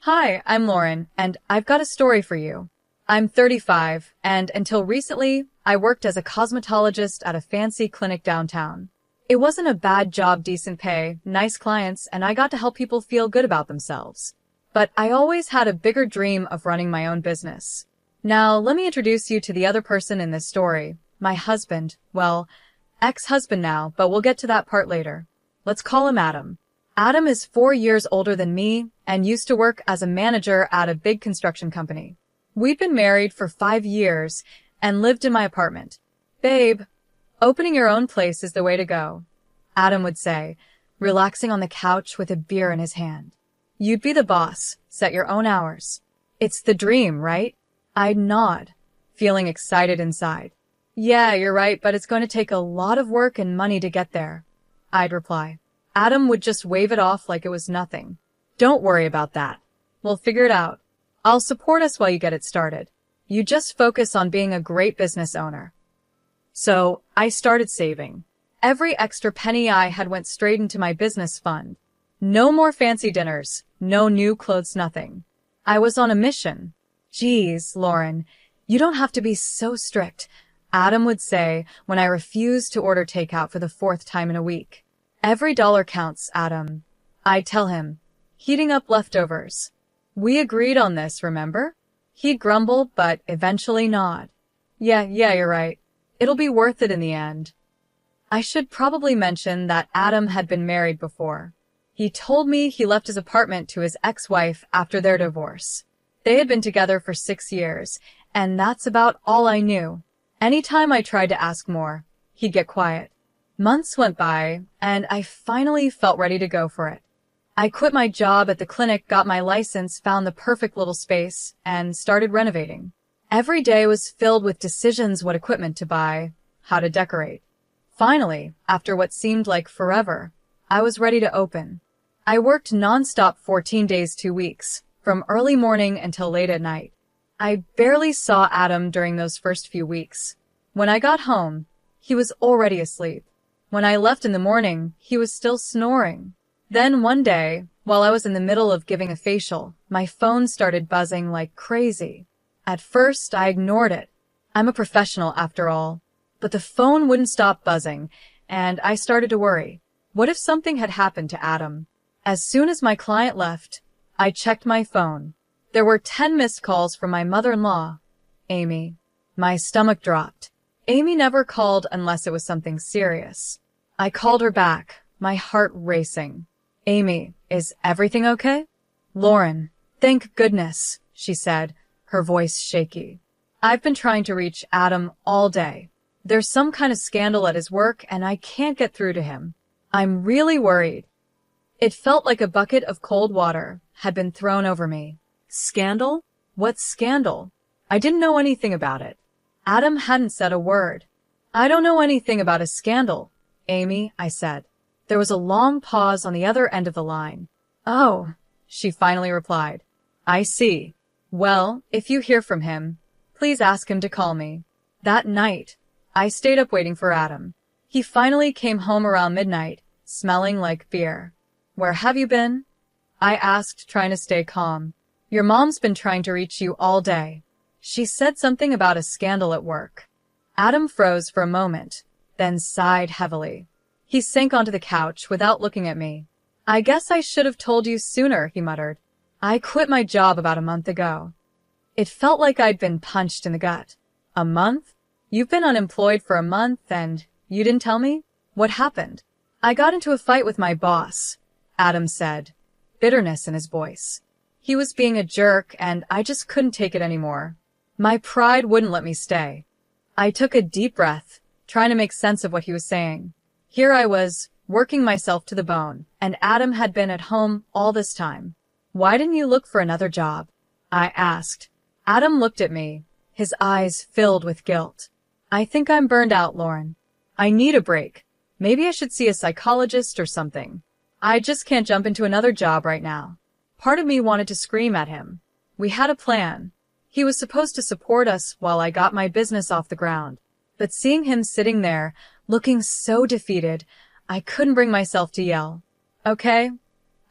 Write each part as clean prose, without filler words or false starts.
Hi, I'm Lauren, and I've got a story for you. I'm 35, and until recently, I worked as a cosmetologist at a fancy clinic downtown. It wasn't a bad job, decent pay, nice clients, and I got to help people feel good about themselves. But I always had a bigger dream of running my own business. Now, let me introduce you to the other person in this story, my husband. Well, ex-husband now, but we'll get to that part later. Let's call him Adam. Adam is 4 years older than me and used to work as a manager at a big construction company. We'd been married for 5 years and lived in my apartment. Babe, opening your own place is the way to go, Adam would say, relaxing on the couch with a beer in his hand. You'd be the boss, set your own hours. It's the dream, right? I'd nod, feeling excited inside. Yeah, you're right, but it's going to take a lot of work and money to get there, I'd reply. Adam would just wave it off like it was nothing. Don't worry about that. We'll figure it out. I'll support us while you get it started. You just focus on being a great business owner. So, I started saving. Every extra penny I had went straight into my business fund. No more fancy dinners, no new clothes, nothing. I was on a mission. Geez, Lauren, you don't have to be so strict, Adam would say when I refused to order takeout for the 4th time in a week. Every dollar counts, Adam, I'd tell him, heating up leftovers. We agreed on this, remember? He'd grumble, but eventually nod. Yeah, you're right. It'll be worth it in the end. I should probably mention that Adam had been married before. He told me he left his apartment to his ex-wife after their divorce. They had been together for 6 years, and that's about all I knew. Anytime I tried to ask more, he'd get quiet. Months went by, and I finally felt ready to go for it. I quit my job at the clinic, got my license, found the perfect little space, and started renovating. Every day was filled with decisions: what equipment to buy, how to decorate. Finally, after what seemed like forever, I was ready to open. I worked nonstop 14 days, 2 weeks, from early morning until late at night. I barely saw Adam during those first few weeks. When I got home, he was already asleep. When I left in the morning, he was still snoring. Then one day, while I was in the middle of giving a facial, my phone started buzzing like crazy. At first, I ignored it. I'm a professional after all. But the phone wouldn't stop buzzing, and I started to worry. What if something had happened to Adam? As soon as my client left, I checked my phone. There were 10 missed calls from my mother-in-law, Amy. My stomach dropped. Amy never called unless it was something serious. I called her back, my heart racing. Amy, is everything okay? Lauren, thank goodness, she said, her voice shaky. I've been trying to reach Adam all day. There's some kind of scandal at his work and I can't get through to him. I'm really worried. It felt like a bucket of cold water had been thrown over me. Scandal? What scandal? I didn't know anything about it. Adam hadn't said a word. I don't know anything about a scandal, Amy, I said. There was a long pause on the other end of the line. Oh, she finally replied. I see. Well, if you hear from him, please ask him to call me. That night, I stayed up waiting for Adam. He finally came home around midnight, smelling like beer. Where have you been? I asked, trying to stay calm. Your mom's been trying to reach you all day. She said something about a scandal at work. Adam froze for a moment, then sighed heavily. He sank onto the couch without looking at me. I guess I should have told you sooner, he muttered. I quit my job about a month ago. It felt like I'd been punched in the gut. A month? You've been unemployed for a month and you didn't tell me? What happened? I got into a fight with my boss, Adam said, bitterness in his voice. He was being a jerk and I just couldn't take it anymore. My pride wouldn't let me stay. I took a deep breath, trying to make sense of what he was saying. Here I was, working myself to the bone, and Adam had been at home all this time. Why didn't you look for another job? I asked. Adam looked at me, his eyes filled with guilt. I think I'm burned out, Lauren. I need a break. Maybe I should see a psychologist or something. I just can't jump into another job right now. Part of me wanted to scream at him. We had a plan. He was supposed to support us while I got my business off the ground. But seeing him sitting there, looking so defeated, I couldn't bring myself to yell. Okay,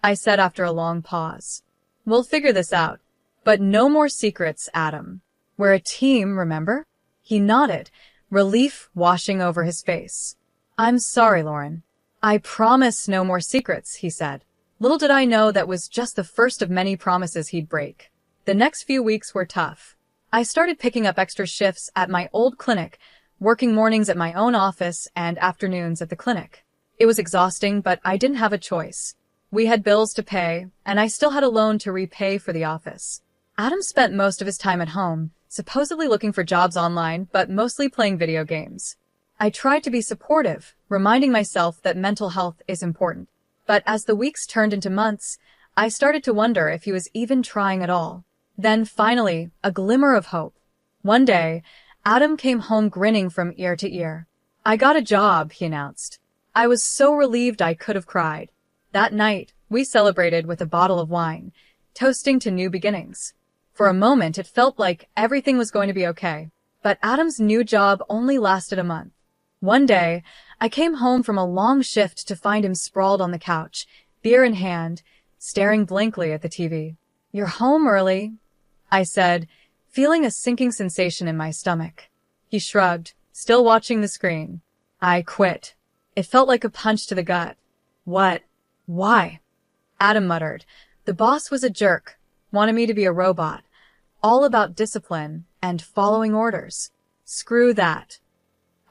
I said after a long pause. We'll figure this out. But no more secrets, Adam. We're a team, remember? He nodded, relief washing over his face. I'm sorry, Lauren. I promise no more secrets, he said. Little did I know that was just the first of many promises he'd break. The next few weeks were tough. I started picking up extra shifts at my old clinic, working mornings at my own office and afternoons at the clinic. It was exhausting, but I didn't have a choice. We had bills to pay, and I still had a loan to repay for the office. Adam spent most of his time at home, supposedly looking for jobs online, but mostly playing video games. I tried to be supportive, reminding myself that mental health is important. But as the weeks turned into months, I started to wonder if he was even trying at all. Then finally, a glimmer of hope. One day, Adam came home grinning from ear to ear. I got a job, he announced. I was so relieved I could have cried. That night, we celebrated with a bottle of wine, toasting to new beginnings. For a moment, it felt like everything was going to be okay. But Adam's new job only lasted a month. One day, I came home from a long shift to find him sprawled on the couch, beer in hand, staring blankly at the TV. You're home early, I said, feeling a sinking sensation in my stomach. He shrugged, still watching the screen. I quit. It felt like a punch to the gut. What? Why? Adam muttered. The boss was a jerk, wanted me to be a robot, all about discipline and following orders. Screw that.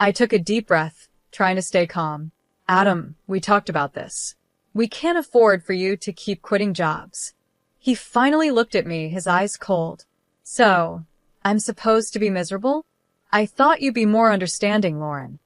I took a deep breath, trying to stay calm. Adam, we talked about this. We can't afford for you to keep quitting jobs. He finally looked at me, his eyes cold. So, I'm supposed to be miserable? I thought you'd be more understanding, Lauren.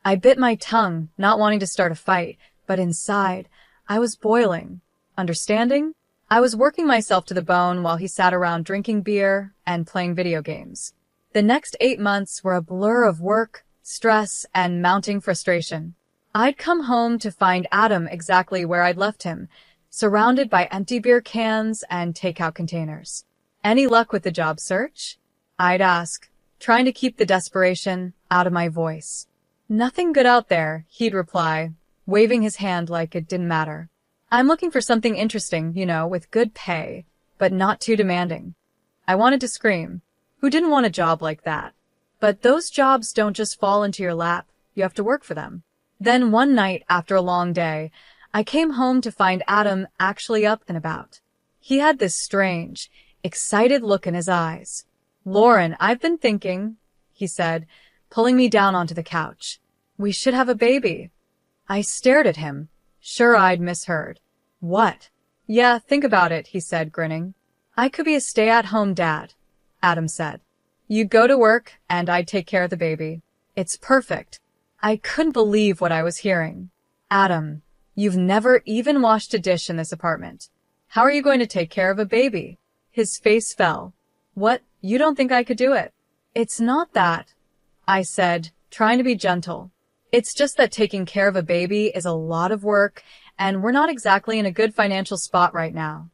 I bit my tongue, not wanting to start a fight, but inside, I was boiling. Understanding? I was working myself to the bone while he sat around drinking beer and playing video games. The next 8 months were a blur of work, stress, and mounting frustration. I'd come home to find Adam exactly where I'd left him, surrounded by empty beer cans and takeout containers. Any luck with the job search? I'd ask, trying to keep the desperation out of my voice. Nothing good out there, he'd reply, waving his hand like it didn't matter. I'm looking for something interesting, with good pay, but not too demanding. I wanted to scream. Who didn't want a job like that? But those jobs don't just fall into your lap. You have to work for them. Then one night after a long day, I came home to find Adam actually up and about. He had this strange, excited look in his eyes. Lauren, I've been thinking, he said, pulling me down onto the couch. We should have a baby. I stared at him, sure I'd misheard. What? Yeah, think about it, he said, grinning. I could be a stay-at-home dad, Adam said. You'd go to work, and I'd take care of the baby. It's perfect. I couldn't believe what I was hearing. Adam, you've never even washed a dish in this apartment. How are you going to take care of a baby? His face fell. What? You don't think I could do it? It's not that, I said, trying to be gentle. It's just that taking care of a baby is a lot of work, and we're not exactly in a good financial spot right now.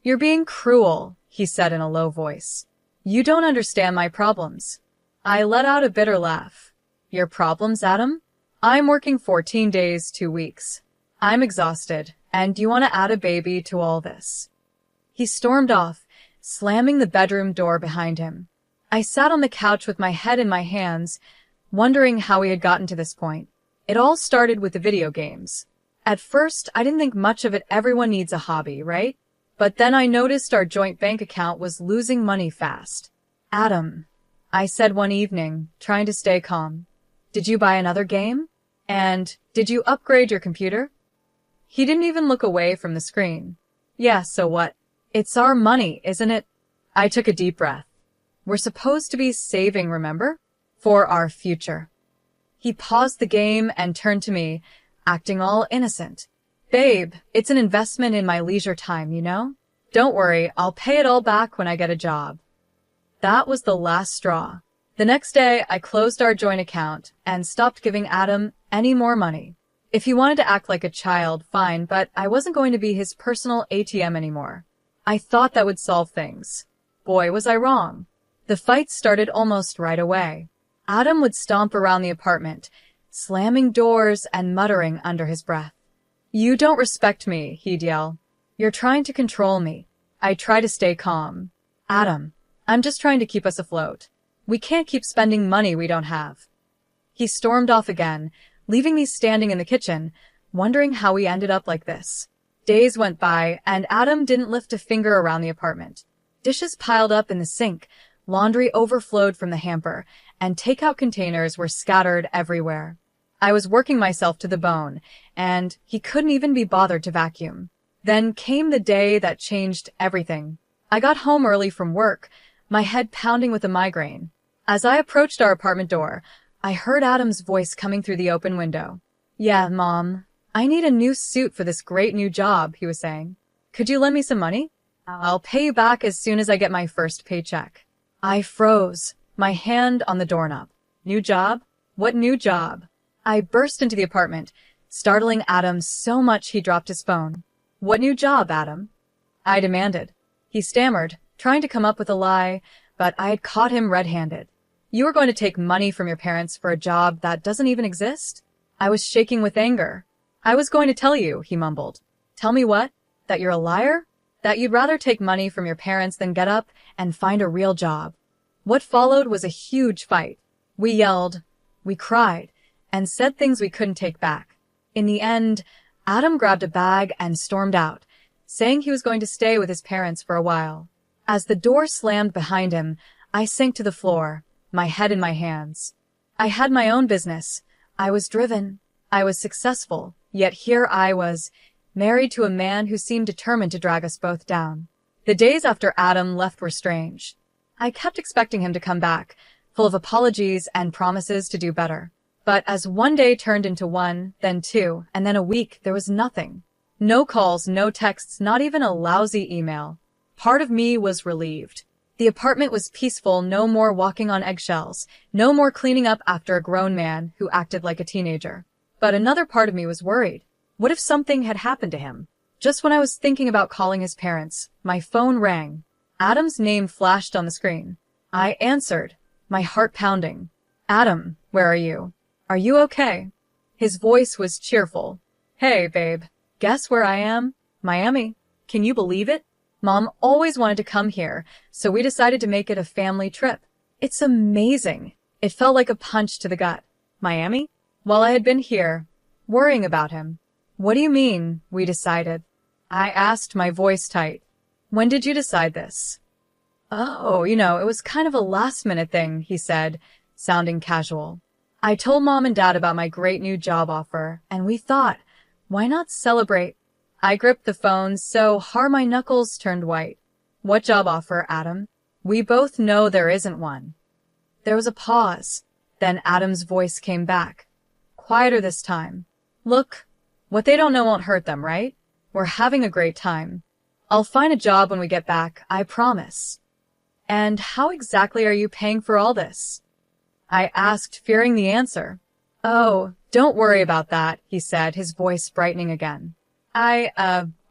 You're being cruel, he said in a low voice. You don't understand my problems. I let out a bitter laugh. Your problems, Adam? I'm working 14 days, 2 weeks. I'm exhausted, and you want to add a baby to all this. He stormed off, slamming the bedroom door behind him. I sat on the couch with my head in my hands, wondering how we had gotten to this point. It all started with the video games. At first, I didn't think much of it. Everyone needs a hobby, right? But then I noticed our joint bank account was losing money fast. Adam, I said one evening, trying to stay calm. Did you buy another game? And did you upgrade your computer? He didn't even look away from the screen. Yeah, so what? It's our money, isn't it? I took a deep breath. We're supposed to be saving, remember? For our future. He paused the game and turned to me, acting all innocent. Babe, it's an investment in my leisure time, Don't worry, I'll pay it all back when I get a job. That was the last straw. The next day, I closed our joint account and stopped giving Adam any more money. If he wanted to act like a child, fine, but I wasn't going to be his personal ATM anymore. I thought that would solve things. Boy, was I wrong. The fight started almost right away. Adam would stomp around the apartment, slamming doors and muttering under his breath. You don't respect me, he'd yell. You're trying to control me. I try to stay calm. Adam, I'm just trying to keep us afloat. We can't keep spending money we don't have. He stormed off again, leaving me standing in the kitchen, wondering how we ended up like this. Days went by, and Adam didn't lift a finger around the apartment. Dishes piled up in the sink, laundry overflowed from the hamper, and takeout containers were scattered everywhere. I was working myself to the bone, and he couldn't even be bothered to vacuum. Then came the day that changed everything. I got home early from work, my head pounding with a migraine. As I approached our apartment door, I heard Adam's voice coming through the open window. "Yeah, Mom, I need a new suit for this great new job," he was saying. "Could you lend me some money? I'll pay you back as soon as I get my first paycheck." I froze, my hand on the doorknob. New job? What new job? I burst into the apartment, startling Adam so much he dropped his phone. "What new job, Adam?" I demanded. He stammered, trying to come up with a lie, but I had caught him red-handed. "You are going to take money from your parents for a job that doesn't even exist?" I was shaking with anger. "I was going to tell you," he mumbled. "Tell me what? That you're a liar? That you'd rather take money from your parents than get up and find a real job?" What followed was a huge fight. We yelled, we cried, and said things we couldn't take back. In the end, Adam grabbed a bag and stormed out, saying he was going to stay with his parents for a while. As the door slammed behind him, I sank to the floor, my head in my hands. I had my own business. I was driven. I was successful. Yet here I was, married to a man who seemed determined to drag us both down. The days after Adam left were strange. I kept expecting him to come back, full of apologies and promises to do better. But as one day turned into one, then two, and then a week, there was nothing. No calls, no texts, not even a lousy email. Part of me was relieved. The apartment was peaceful, no more walking on eggshells, no more cleaning up after a grown man who acted like a teenager. But another part of me was worried. What if something had happened to him? Just when I was thinking about calling his parents, my phone rang. Adam's name flashed on the screen. I answered, my heart pounding. "Adam, where are you? Are you okay?" His voice was cheerful. "Hey, babe. Guess where I am? Miami. Can you believe it? Mom always wanted to come here, so we decided to make it a family trip. It's amazing." It felt like a punch to the gut. Miami? While I had been here, worrying about him. "What do you mean, we decided?" I asked, my voice tight. "When did you decide this?" "Oh, it was kind of a last-minute thing," he said, sounding casual. "I told Mom and Dad about my great new job offer, and we thought, why not celebrate?" I gripped the phone so hard my knuckles turned white. "What job offer, Adam? We both know there isn't one." There was a pause. Then Adam's voice came back, quieter this time. "Look, what they don't know won't hurt them, right? We're having a great time. I'll find a job when we get back, I promise." "And how exactly are you paying for all this?" I asked, fearing the answer. "Oh, don't worry about that," he said, his voice brightening again. I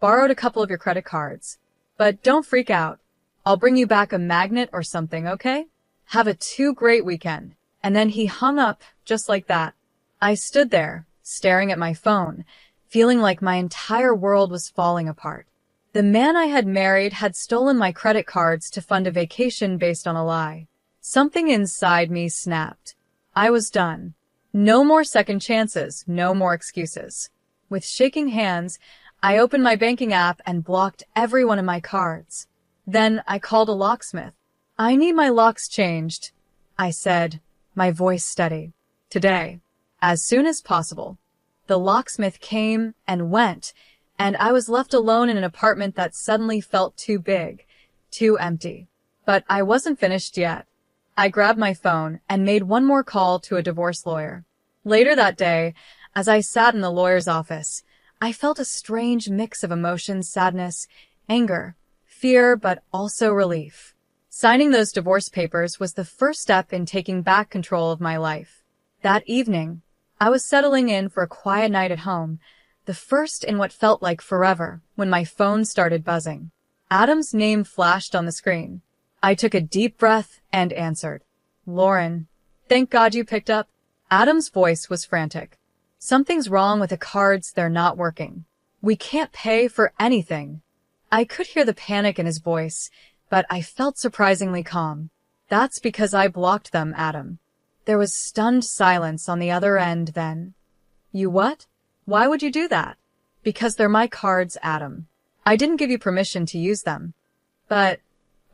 borrowed a couple of your credit cards. But don't freak out. I'll bring you back a magnet or something, okay? Have a great weekend." And then he hung up, just like that. I stood there, staring at my phone, feeling like my entire world was falling apart. The man I had married had stolen my credit cards to fund a vacation based on a lie. Something inside me snapped. I was done. No more second chances, no more excuses. With shaking hands, I opened my banking app and blocked every one of my cards. Then I called a locksmith. "I need my locks changed," I said, my voice steady. "Today. As soon as possible." The locksmith came and went, and I was left alone in an apartment that suddenly felt too big, too empty. But I wasn't finished yet. I grabbed my phone and made one more call to a divorce lawyer. Later that day, as I sat in the lawyer's office, I felt a strange mix of emotions, sadness, anger, fear, but also relief. Signing those divorce papers was the first step in taking back control of my life. That evening, I was settling in for a quiet night at home, the first in what felt like forever, when my phone started buzzing. Adam's name flashed on the screen. I took a deep breath and answered. "Lauren, thank God you picked up." Adam's voice was frantic. "Something's wrong with the cards, they're not working. We can't pay for anything." I could hear the panic in his voice, but I felt surprisingly calm. That's because I blocked them, Adam. There was stunned silence on the other end then. You what? Why would you do that? Because they're my cards, Adam. I didn't give you permission to use them. But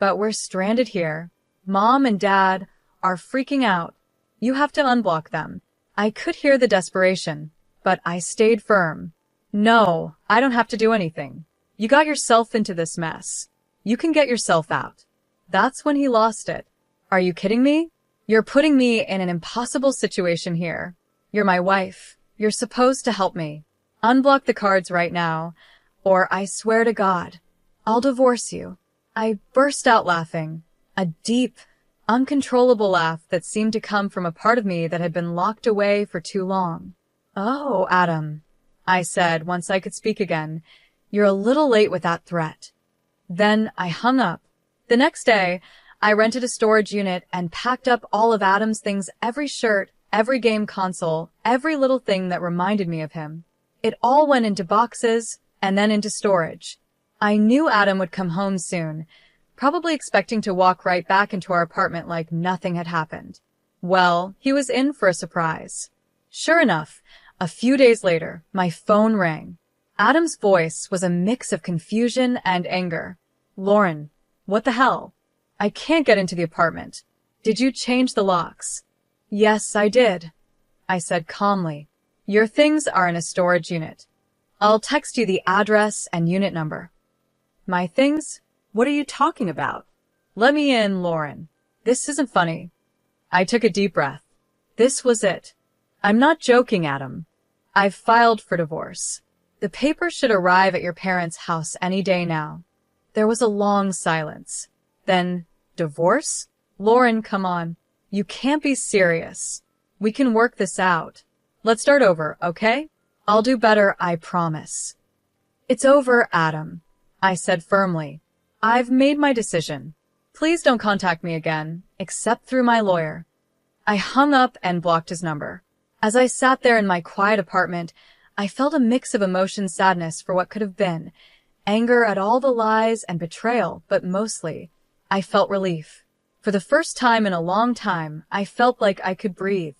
we're stranded here. Mom and Dad are freaking out. You have to unblock them. I could hear the desperation, but I stayed firm. No, I don't have to do anything. You got yourself into this mess. You can get yourself out. That's when he lost it. Are you kidding me? You're putting me in an impossible situation here. You're my wife. You're supposed to help me. Unblock the cards right now, or I swear to God, I'll divorce you. I burst out laughing, a deep, uncontrollable laugh that seemed to come from a part of me that had been locked away for too long. Oh, Adam, I said once I could speak again, you're a little late with that threat. Then I hung up. The next day, I rented a storage unit and packed up all of Adam's things, every shirt, every game console, every little thing that reminded me of him. It all went into boxes and then into storage. I knew Adam would come home soon, probably expecting to walk right back into our apartment like nothing had happened. Well, he was in for a surprise. Sure enough, a few days later, my phone rang. Adam's voice was a mix of confusion and anger. Lauren, what the hell? I can't get into the apartment. Did you change the locks? Yes, I did, I said calmly. Your things are in a storage unit. I'll text you the address and unit number. My things? What are you talking about? Let me in, Lauren. This isn't funny. I took a deep breath. This was it. I'm not joking, Adam. I've filed for divorce. The papers should arrive at your parents' house any day now. There was a long silence. Then, divorce? Lauren, come on. You can't be serious. We can work this out. Let's start over, okay? I'll do better, I promise. It's over, Adam, I said firmly. I've made my decision. Please don't contact me again, except through my lawyer. I hung up and blocked his number. As I sat there in my quiet apartment, I felt a mix of emotion, sadness for what could have been, anger at all the lies and betrayal, but mostly, I felt relief. For the first time in a long time, I felt like I could breathe.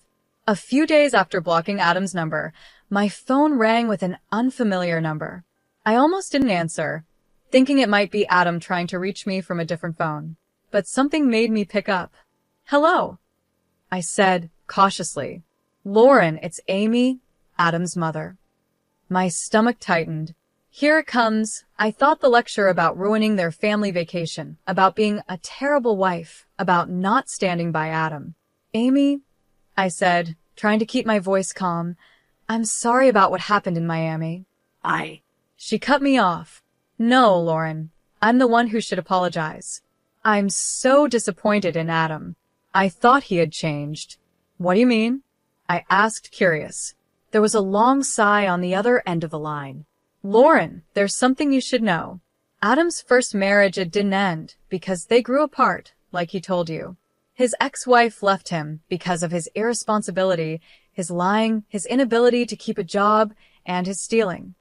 A few days after blocking Adam's number, my phone rang with an unfamiliar number. I almost didn't answer, thinking it might be Adam trying to reach me from a different phone. But something made me pick up. Hello, I said cautiously. Lauren, it's Amy, Adam's mother. My stomach tightened. Here it comes. I thought the lecture about ruining their family vacation, about being a terrible wife, about not standing by Adam. Amy, I said, trying to keep my voice calm, I'm sorry about what happened in Miami. She cut me off. No, Lauren, I'm the one who should apologize. I'm so disappointed in Adam. I thought he had changed. What do you mean? I asked, curious. There was a long sigh on the other end of the line. Lauren, there's something you should know. Adam's first marriage, it didn't end because they grew apart, like he told you. His ex-wife left him because of his irresponsibility, his lying, his inability to keep a job, and his stealing.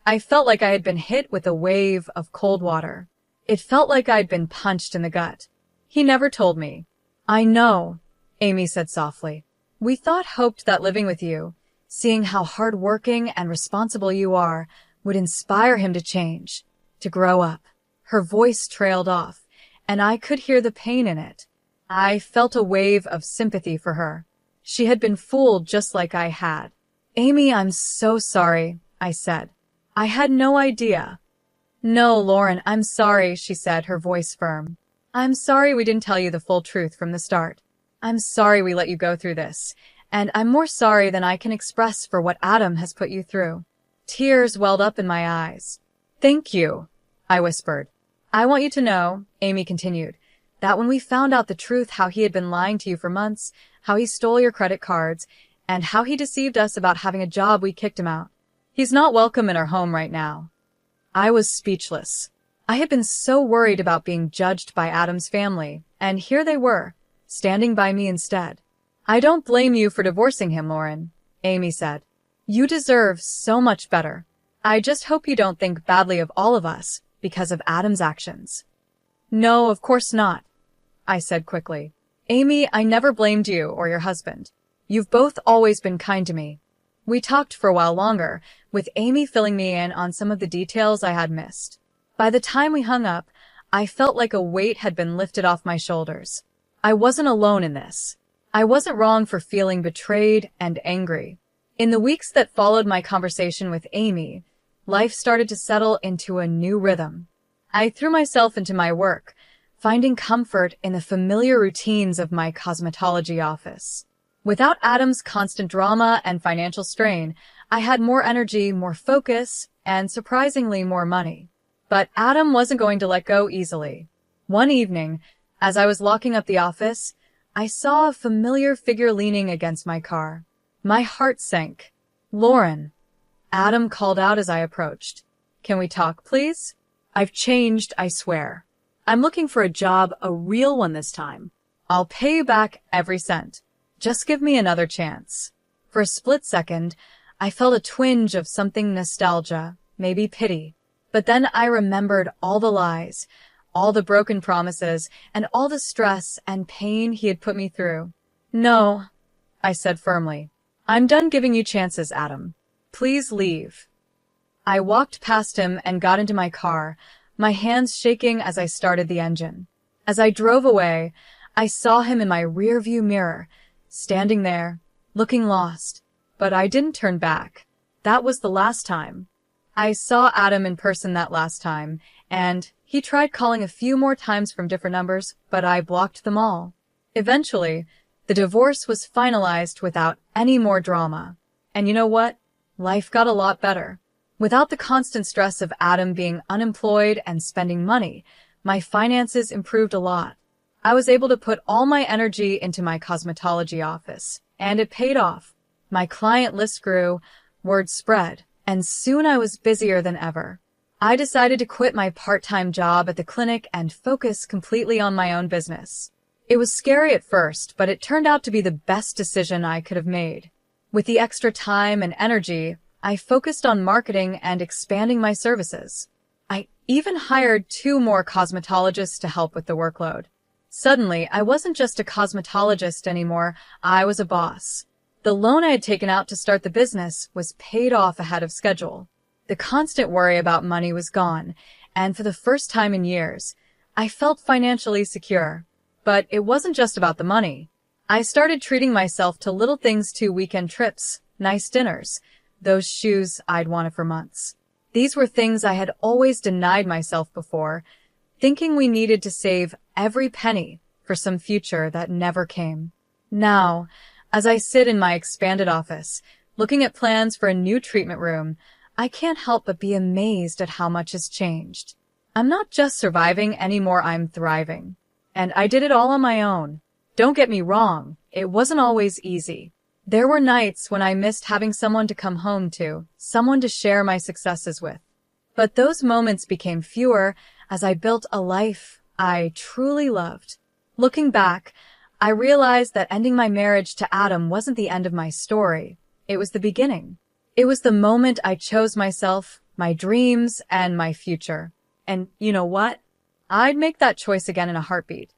I felt like I had been hit with a wave of cold water. It felt like I'd been punched in the gut. He never told me. I know, Amy said softly. We hoped that living with you, seeing how hard-working and responsible you are, would inspire him to change, to grow up. Her voice trailed off, and I could hear the pain in it. I felt a wave of sympathy for her. She had been fooled just like I had. Amy, I'm so sorry, I said. I had no idea. No, Lauren, I'm sorry, she said, her voice firm. I'm sorry we didn't tell you the full truth from the start. I'm sorry we let you go through this, and I'm more sorry than I can express for what Adam has put you through. Tears welled up in my eyes. Thank you, I whispered. I want you to know, Amy continued, that when we found out the truth, how he had been lying to you for months, how he stole your credit cards, and how he deceived us about having a job, we kicked him out. He's not welcome in our home right now. I was speechless. I had been so worried about being judged by Adam's family, and here they were, standing by me instead. I don't blame you for divorcing him, Lauren, Amy said. You deserve so much better. I just hope you don't think badly of all of us, because of Adam's actions. No, of course not, I said quickly. Amy, I never blamed you or your husband. You've both always been kind to me. We talked for a while longer, with Amy filling me in on some of the details I had missed. By the time we hung up, I felt like a weight had been lifted off my shoulders. I wasn't alone in this. I wasn't wrong for feeling betrayed and angry. In the weeks that followed my conversation with Amy, life started to settle into a new rhythm. I threw myself into my work, finding comfort in the familiar routines of my cosmetology office. Without Adam's constant drama and financial strain, I had more energy, more focus, and surprisingly more money. But Adam wasn't going to let go easily. One evening, as I was locking up the office, I saw a familiar figure leaning against my car. My heart sank. Lauren, Adam called out as I approached. Can we talk, please? I've changed, I swear. I'm looking for a job, a real one this time. I'll pay you back every cent. Just give me another chance. For a split second, I felt a twinge of something nostalgia, maybe pity. But then I remembered all the lies, all the broken promises, and all the stress and pain he had put me through. No, I said firmly. I'm done giving you chances, Adam. Please leave. I walked past him and got into my car, my hands shaking as I started the engine. As I drove away, I saw him in my rearview mirror, standing there, looking lost. But I didn't turn back. That was the last time. I saw Adam in person that last time, and he tried calling a few more times from different numbers, but I blocked them all. Eventually, the divorce was finalized without any more drama. And you know what? Life got a lot better. Without the constant stress of Adam being unemployed and spending money, my finances improved a lot. I was able to put all my energy into my cosmetology office, and it paid off. My client list grew, word spread, and soon I was busier than ever. I decided to quit my part-time job at the clinic and focus completely on my own business. It was scary at first, but it turned out to be the best decision I could have made. With the extra time and energy, I focused on marketing and expanding my services. I even hired 2 more cosmetologists to help with the workload. Suddenly, I wasn't just a cosmetologist anymore, I was a boss. The loan I had taken out to start the business was paid off ahead of schedule. The constant worry about money was gone, and for the first time in years, I felt financially secure. But it wasn't just about the money. I started treating myself to little things too: weekend trips, nice dinners, those shoes I'd wanted for months. These were things I had always denied myself before, thinking we needed to save every penny for some future that never came. Now, as I sit in my expanded office, looking at plans for a new treatment room, I can't help but be amazed at how much has changed. I'm not just surviving anymore, I'm thriving. And I did it all on my own. Don't get me wrong, it wasn't always easy. There were nights when I missed having someone to come home to, someone to share my successes with. But those moments became fewer as I built a life I truly loved. Looking back, I realized that ending my marriage to Adam wasn't the end of my story. It was the beginning. It was the moment I chose myself, my dreams, and my future. And you know what? I'd make that choice again in a heartbeat.